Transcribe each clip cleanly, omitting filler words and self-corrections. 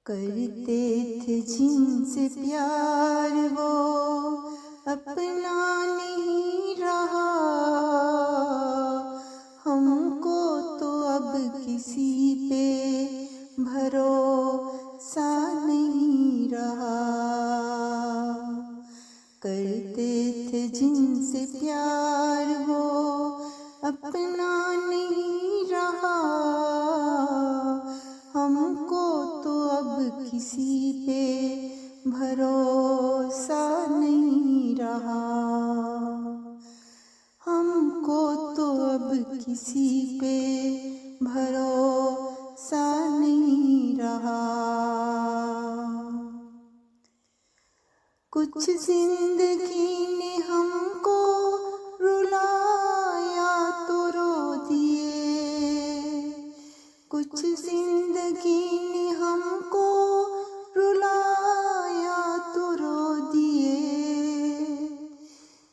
करते थे जिनसे प्यार वो अपना नहीं रहा। हमको तो अब किसी पे भरोसा नहीं रहा। करते थे जिनसे प्यार वो अपना नहीं रहा। हमको तो अब किसी पे भरोसा नहीं रहा। हमको तो अब किसी पे भरोसा नहीं रहा। कुछ जिंदगी ने हमको रुलाया तो रो दिए। कुछ जिंदगी ने हमको रुलाया तो रो दिए।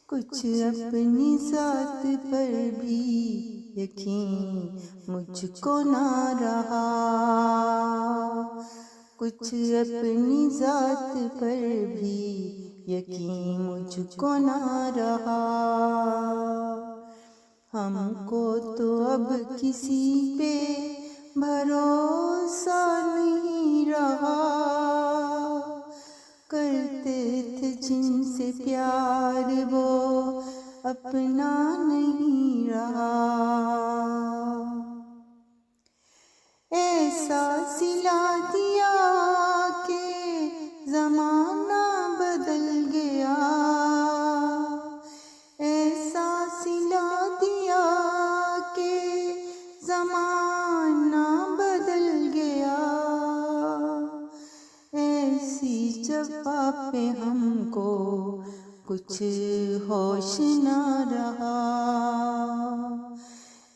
कुछ अपनी जात पर भी यकीन मुझको ना रहा। कुछ अपनी जात पर भी यकीन मुझको ना रहा। हमको तो अब किसी पे भरोसा नहीं रहा। करते थे जिनसे प्यार वो अपना नहीं रहा। ऐसा सिला दिया कि ज़माना बदल गया। ऐसा सिला दिया कि ज़माना बदल गया। ऐसी जफ़ा पे हमको कुछ होश ना रहा।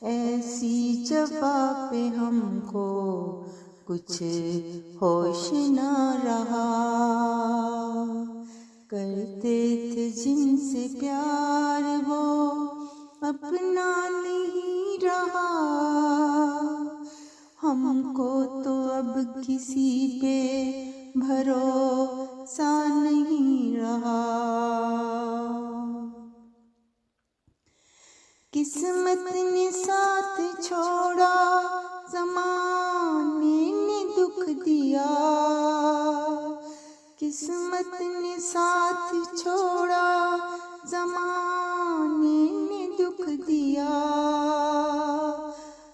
ऐसी जफ़ा पे हमको कुछ होश ना रहा। करते थे जिनसे प्यार वो अपना नहीं रहा। हमको तो अब किसी पे भरोसा नहीं रहा। किस्मत ने साथ छोड़ा, ज़माने ने दुख दिया। किस्मत ने साथ छोड़ा, ज़माने ने दुख दिया।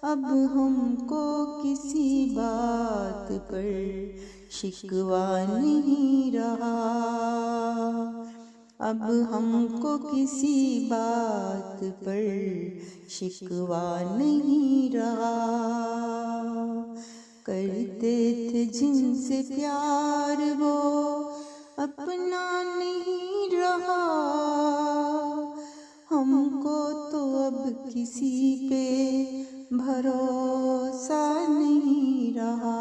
अब हमको किसी बात पर शिकवा नहीं रहा। अब हमको किसी बात पर शिकवा नहीं रहा। करते थे जिनसे प्यार वो अपना नहीं रहा। हमको तो अब किसी पे भरोसा नहीं रहा।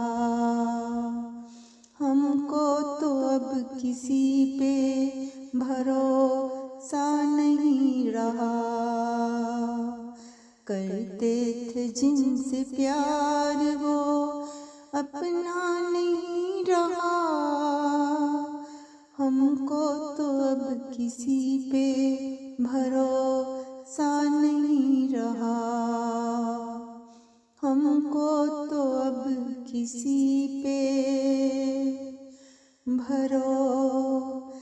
हमको तो अब किसी पे भरोसा नहीं रहा। करते थे जिनसे प्यार वो अपना नहीं रहा। हमको तो अब किसी पे भरोसा नहीं रहा। हमको तो अब किसी पे भरोसा